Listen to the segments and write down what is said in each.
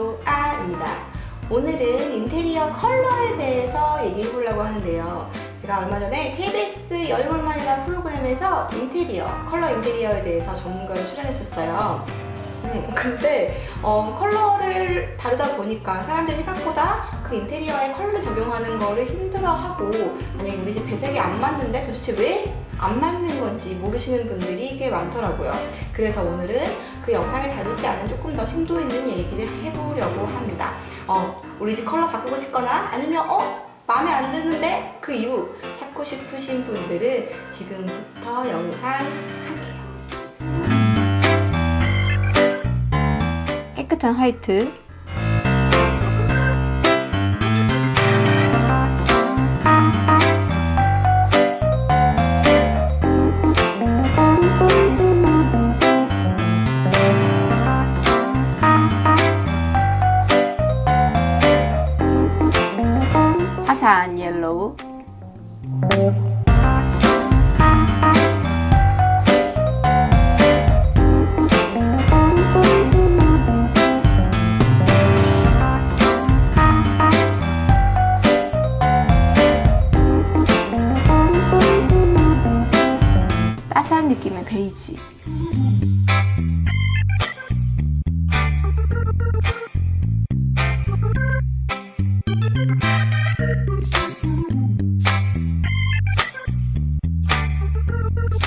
조아입니다. 오늘은 인테리어 컬러에 대해서 얘기해 보려고 하는데요. 제가 얼마 전에 KBS 여유만만이라는 프로그램에서 컬러 인테리어에 대해서 전문가로 출연했었어요. 근데 컬러를 다루다 보니까 사람들이 생각보다 그 인테리어에 컬러를 적용하는 거를 힘들어하고, 만약에 우리 집 배색이 안 맞는데 도대체 왜 안 맞는 건지 모르시는 분들이 꽤 많더라고요. 그래서 오늘은 그 영상에 다루지 않은 조금 더 심도 있는 얘기를 해보려고 합니다. 우리 집 컬러 바꾸고 싶거나 아니면 마음에 안 드는데 그 이유 찾고 싶으신 분들은 지금부터 영상 할게요. 깨끗한 화이트, 화사한 옐로우, 따스한 느낌의 베이지,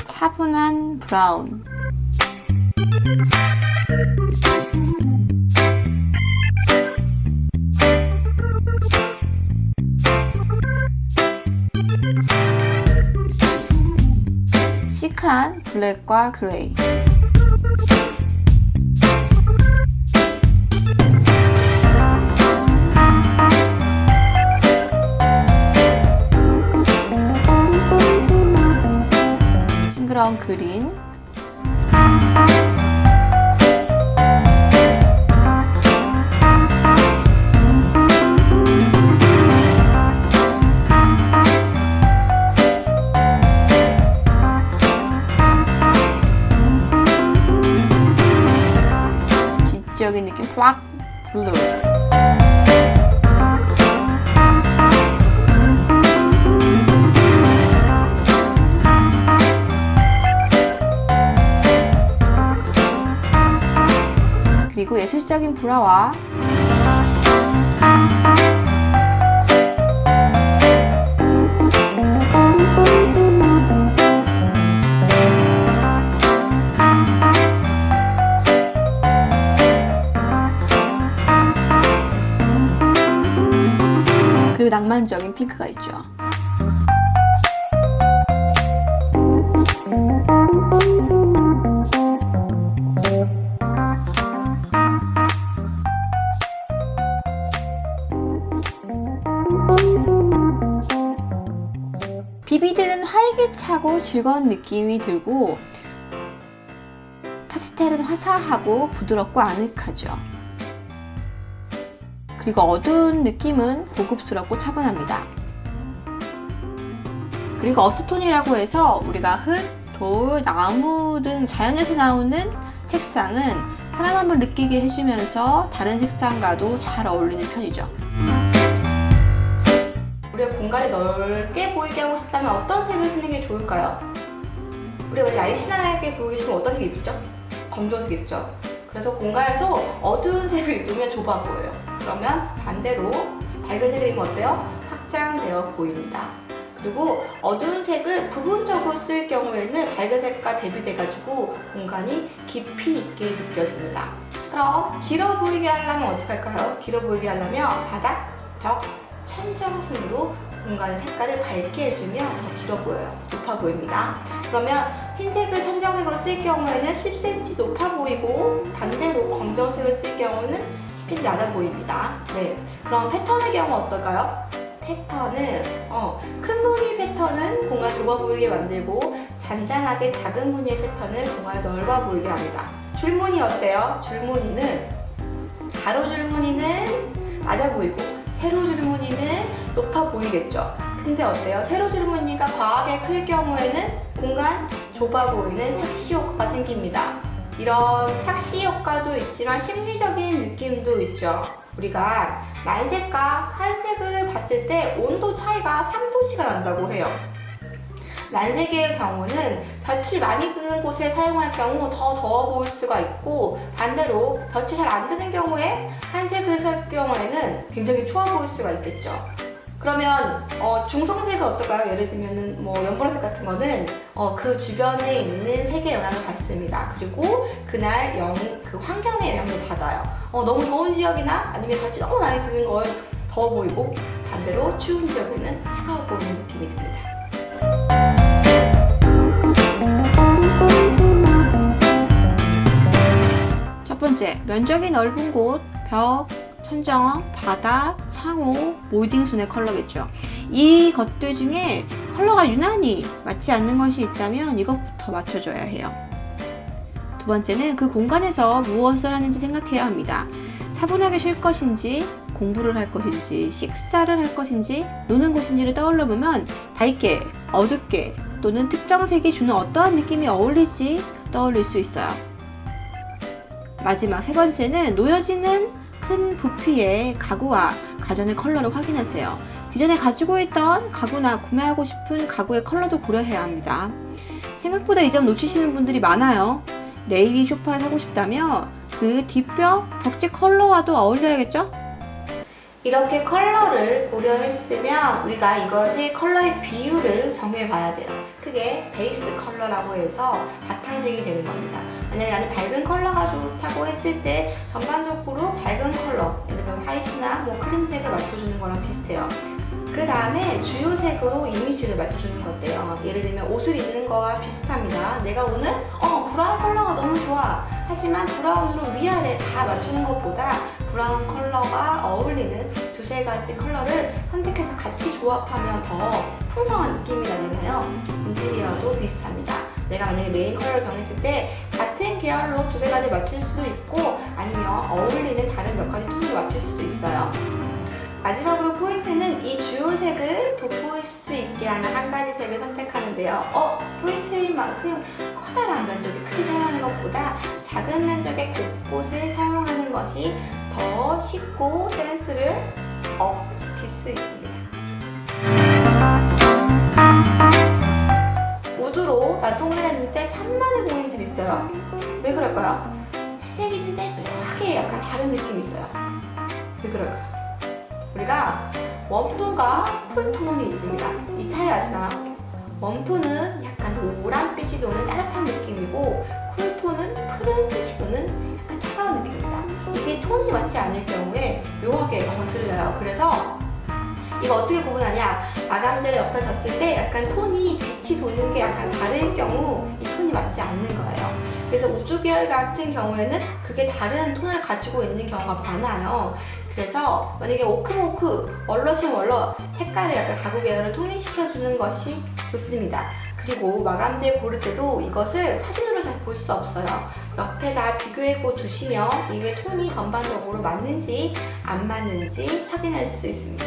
차분한 브라운, 시크한 블랙과 그레이, 싱그러운 그린, 지적인 느낌 팍 블루, 그리고 예술적인 브라와 그리고 낭만적인 핑크가 있죠. 비비드는 활기차고 즐거운 느낌이 들고, 파스텔은 화사하고 부드럽고 아늑하죠. 그리고 어두운 느낌은 고급스럽고 차분합니다. 그리고 어스톤이라고 해서 우리가 흙, 돌, 나무 등 자연에서 나오는 색상은 편안함을 느끼게 해주면서 다른 색상과도 잘 어울리는 편이죠. 우리가 공간이 넓게 보이게 하고 싶다면 어떤 색을 쓰는 게 좋을까요? 우리가 날씬하게 보이고 싶으면 어떤 색 입죠? 검정색 입죠? 그래서 공간에서 어두운 색을 입으면 좁아 보여요. 그러면 반대로 밝은 색을 입으면 어때요? 확장되어 보입니다. 그리고 어두운 색을 부분적으로 쓸 경우에는 밝은 색과 대비돼가지고 공간이 깊이 있게 느껴집니다. 그럼 길어 보이게 하려면 어떻게 할까요? 길어 보이게 하려면 바닥, 벽, 천정순으로 공간의 색깔을 밝게 해주면 더 길어 보여요. 높아 보입니다. 그러면 흰색을 천정색으로 쓸 경우에는 10cm 높아 보이고, 반대로 검정색을 쓸 경우는 10cm 낮아 보입니다. 네, 그럼 패턴의 경우 어떨까요? 패턴은 큰 무늬 패턴은 공간 좁아 보이게 만들고, 잔잔하게 작은 무늬의 패턴은 공간을 넓어 보이게 합니다. 줄무늬 어때요? 줄무늬는 가로 줄무늬는 낮아 보이고 세로 줄무늬는 높아 보이겠죠. 근데 어때요? 세로 줄무늬가 과하게 클 경우에는 공간 좁아 보이는 색시 효과가 생깁니다. 이런 착시 효과도 있지만 심리적인 느낌도 있죠. 우리가 난색과 한색을 봤을 때 온도 차이가 3도씨가 난다고 해요. 난색의 경우는 볕이 많이 드는 곳에 사용할 경우 더 더워 보일 수가 있고, 반대로 볕이 잘 안 드는 경우에 한색을 쓸 경우에는 굉장히 추워 보일 수가 있겠죠. 그러면 중성색은 어떨까요? 예를 들면은 뭐 연보라색 같은 거는 그 주변에 있는 색의 영향을 받습니다. 그리고 그날 그 환경의 영향을 받아요. 너무 더운 지역이나 아니면 볕이 너무 많이 드는 건 더워 보이고, 반대로 추운 지역에는 차가워 보이는 느낌이 듭니다. 첫 번째, 면적이 넓은 곳, 벽, 천정, 바닥, 창호, 몰딩순의 컬러겠죠. 이 것들 중에 컬러가 유난히 맞지 않는 것이 있다면 이것부터 맞춰줘야 해요. 두 번째는 그 공간에서 무엇을 하는지 생각해야 합니다. 차분하게 쉴 것인지, 공부를 할 것인지, 식사를 할 것인지, 노는 곳인지를 떠올려 보면 밝게, 어둡게 또는 특정 색이 주는 어떠한 느낌이 어울릴지 떠올릴 수 있어요. 마지막 세 번째는 놓여지는 큰 부피의 가구와 가전의 컬러를 확인하세요. 기존에 가지고 있던 가구나 구매하고 싶은 가구의 컬러도 고려해야 합니다. 생각보다 이 점 놓치시는 분들이 많아요. 네이비 소파를 사고 싶다면 그 뒷벽, 벽지 컬러와도 어울려야겠죠? 이렇게 컬러를 고려했으면 우리가 이것의 컬러의 비율을 정해봐야 돼요. 크게 베이스 컬러라고 해서 바탕색이 되는 겁니다. 만약에 나는 밝은 컬러가 좋다고 했을 때 전반적으로 밝은 컬러, 예를 들면 화이트나 뭐 크림색을 맞춰주는 거랑 비슷해요. 그 다음에 주요 색으로 이미지를 맞춰주는 건데요. 예를 들면 옷을 입는 거와 비슷합니다. 내가 오늘 브라운 컬러가 너무 좋아. 하지만 브라운으로 위아래 다 맞추는 것보다 브라운 컬러가 어울리는 두세 가지 컬러를 선택해서 같이 조합하면 더 풍성한 느낌이 나잖아요. 인테리어도 비슷합니다. 내가 만약에 메인 컬러를 정했을 때 같은 계열로 두세 가지 맞출 수도 있고, 아니면 어울리는 다른 몇 가지 톤을 맞출 수도 있어요. 마지막으로 포인트는 이 주요 색을 돋보일 수 있게 하는 한 가지 색을 선택하는데요. 포인트인 만큼 커다란 면적에 크게 사용하는 것보다 작은 면적의 곳곳을 사용하는 것이 더 쉽고 센스를 업시킬 수 있습니다. 우드로 나통을 했는데 산만해 보이는 집 있어요. 왜 그럴까요? 회색이 있는데 묘하게 약간 다른 느낌이 있어요. 왜 그럴까요? 우리가 웜톤과 쿨톤이 있습니다. 이 차이 아시나요? 웜톤은 약간 노란빛이 도는 따뜻한 느낌이고, 쿨톤은 푸른빛이 도는 약간 차가운 느낌입니다. 이게 톤이 맞지 않을 경우에 묘하게 거슬려요. 그래서 이거 어떻게 구분하냐? 마감재를 옆에 뒀을 때 약간 톤이 빛이 도는 게 약간 다를 경우 이 톤이 맞지 않는 거예요. 그래서 우주 계열 같은 경우에는 그게 다른 톤을 가지고 있는 경우가 많아요. 그래서 만약에 오크모크, 월러신 월러 색깔을 약간 가구 계열을 통일시켜주는 것이 좋습니다. 그리고 마감재 고를 때도 이것을 사진으로 잘 볼 수 없어요. 옆에다 비교해 두시면 이게 톤이 전반적으로 맞는지 안 맞는지 확인할 수 있습니다.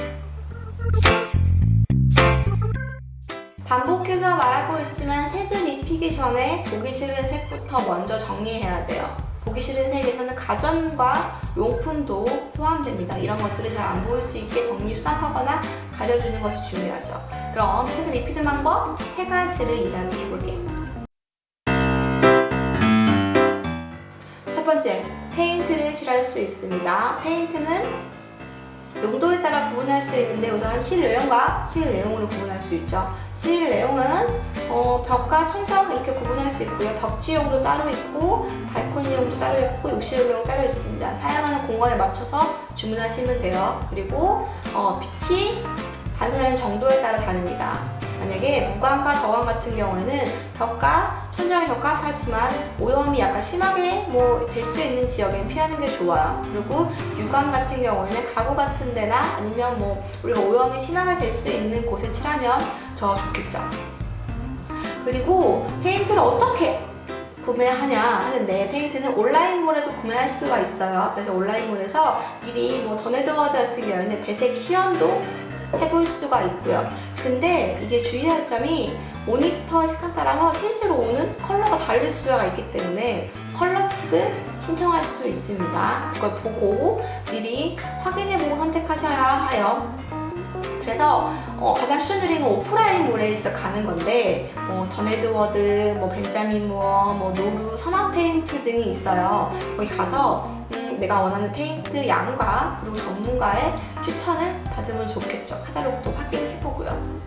반복해서 말하고 있지만 색을 입히기 전에 보기 싫은 색부터 먼저 정리해야 돼요. 보기 싫은 색에서는 가전과 용품도 포함됩니다. 이런 것들을 잘 안 보일 수 있게 정리 수납하거나 가려주는 것이 중요하죠. 그럼 색을 입히는 방법 세 가지를 이야기해 볼게요. 첫 번째, 페인트를 칠할 수 있습니다. 페인트는 용도에 따라 구분할 수 있는데 우선 실외용과 실내용으로 구분할 수 있죠. 실내용은 벽과 천장 이렇게 구분할 수 있고요. 벽지용도 따로 있고 발코니용도 따로 있고 욕실용 따로 있습니다. 사용하는 공간에 맞춰서 주문하시면 돼요. 그리고 빛이 반사되는 정도에 따라 다릅니다. 만약에 무광과 저광 같은 경우에는 벽과 천장이 적합하지만 오염이 약간 심하게 될 수 있는 지역엔 피하는 게 좋아요. 그리고 유광 같은 경우에는 가구 같은 데나 아니면 우리가 오염이 심하게 될 수 있는 곳에 칠하면 더 좋겠죠. 그리고 페인트를 어떻게 구매하냐 하는데, 페인트는 온라인몰에서 구매할 수가 있어요. 그래서 온라인몰에서 미리 더네드워드 같은 경우에는 배색 시연도 해볼 수가 있고요. 근데 이게 주의할 점이 모니터 색상 따라서 실제로 오는 컬러가 다를 수가 있기 때문에 컬러 칩을 신청할 수 있습니다. 그걸 보고 미리 확인해보고 선택하셔야 해요. 그래서 가장 추천드리는 건 오프라인몰에 직접 가는 건데 뭐 더네드워드, 뭐 벤자민 무어, 뭐 노루, 서만 페인트 등이 있어요. 거기 가서 내가 원하는 페인트 양과 그리고 전문가의 추천을 받으면 좋겠죠. 카탈로그도 확인해보고요.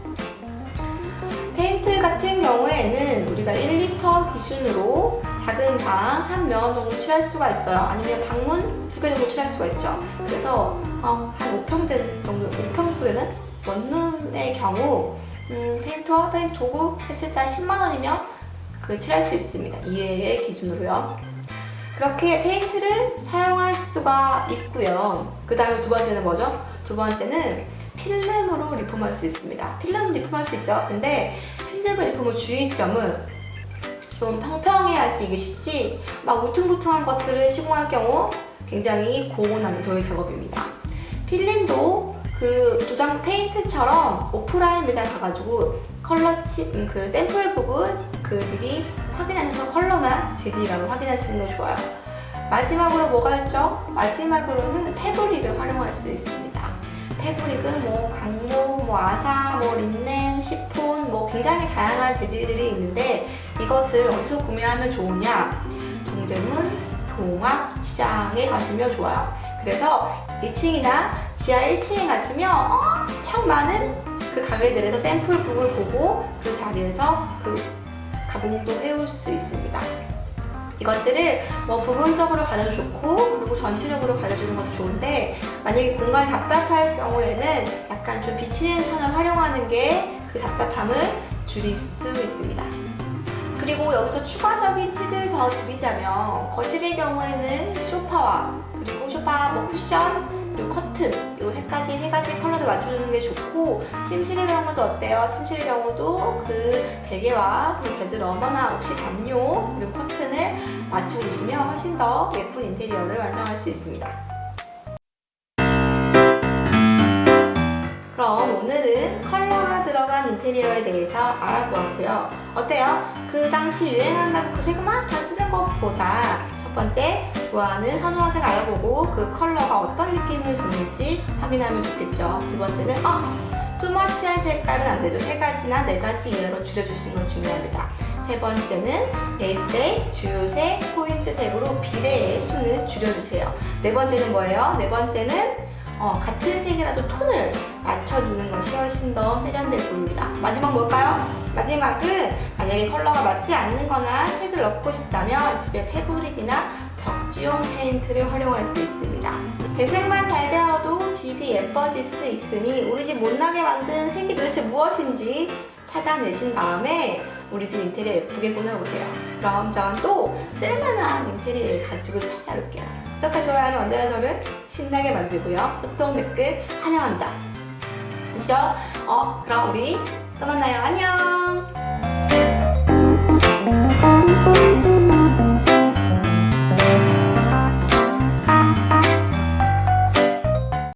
페인트 같은 경우에는 우리가 1리터 기준으로 작은 방 한 면 정도 칠할 수가 있어요. 아니면 방문 2개 정도 칠할 수가 있죠. 그래서 한 5평대 정도, 5평 되는 원룸의 경우 페인트와 페인트 도구 했을 때 10만 원이면 칠할 수 있습니다. 이외의 기준으로요. 그렇게 페인트를 사용할 수가 있고요. 그 다음에 두 번째는 뭐죠? 두 번째는 필름으로 리폼할 수 있습니다. 필름 리폼할 수 있죠. 근데 필름을 리폼의 주의점은 좀 평평해야지 이게 쉽지 막 울퉁불퉁한 것들을 시공할 경우 굉장히 고난도의 작업입니다. 필름도 그 도장 페인트처럼 오프라인 매장 가가지고 컬러 칩, 샘플 부분 미리 확인하셔서 컬러나 재질감을 확인하시는 거 좋아요. 마지막으로 뭐가 있죠? 마지막으로는 패브릭을 활용할 수 있습니다. 패브릭은 뭐 강목, 뭐 아사, 뭐 린넨, 시폰, 뭐 굉장히 다양한 재질들이 있는데 이것을 어디서 구매하면 좋으냐? 동대문 종합시장에 가시면 좋아요. 그래서 2층이나 지하 1층에 가시면 엄청 많은 그 가게들에서 샘플북을 보고 그 자리에서 그 가공도 해올 수 있습니다. 이것들을 뭐 부분적으로 가려도 좋고 그리고 전체적으로 가려주는 것도 좋은데 만약에 공간이 답답할 경우에는 약간 좀 비치는 천을 활용하는 게 그 답답함을 줄일 수 있습니다. 그리고 여기서 추가적인 팁을 더 드리자면 거실의 경우에는 소파와 그리고 소파 뭐 쿠션 그리고 커튼 이 세 가지 컬러를 맞춰주는 게 좋고 침실의 경우도 어때요? 침실의 경우도 그 베개와 그 베드 러너나 혹시 담요 그리고 커튼을 맞춰주시면 훨씬 더 예쁜 인테리어를 완성할 수 있습니다. 그럼 오늘은 컬러가 들어간 인테리어에 대해서 알아보았고요. 어때요? 그 당시 유행한다고 그 색만 잘 쓰는 것보다 첫 번째, 좋아하는 선호색 알아보고 그 컬러가 어떤 느낌을 주는지 확인하면 좋겠죠. 두 번째는 투머치한 색깔은 안 돼도 3가지나 4가지 이하로 줄여주시는 건 중요합니다. 세 번째는 베이스색, 주요색, 포인트색으로 비례의 수는 줄여주세요. 네 번째는 뭐예요? 네 번째는 같은 색이라도 톤을 맞춰주는 것이 훨씬 더 세련돼 보입니다. 마지막 뭘까요? 마지막은 만약에 컬러가 맞지 않는 거나 색을 넣고 싶다면 집에 패브릭이나 벽지용 페인트를 활용할 수 있습니다. 배색만 잘 되어도 집이 예뻐질 수 있으니 우리 집 못나게 만든 색이 도대체 무엇인지 찾아내신 다음에 우리 집 인테리어 예쁘게 꾸며보세요. 그럼 저는 또 쓸만한 인테리어를 가지고 찾아올게요. 구독과 좋아요는 언제나 저를 신나게 만들고요. 소통 댓글 환영한다. 아시죠? 그럼 우리 또 만나요. 안녕!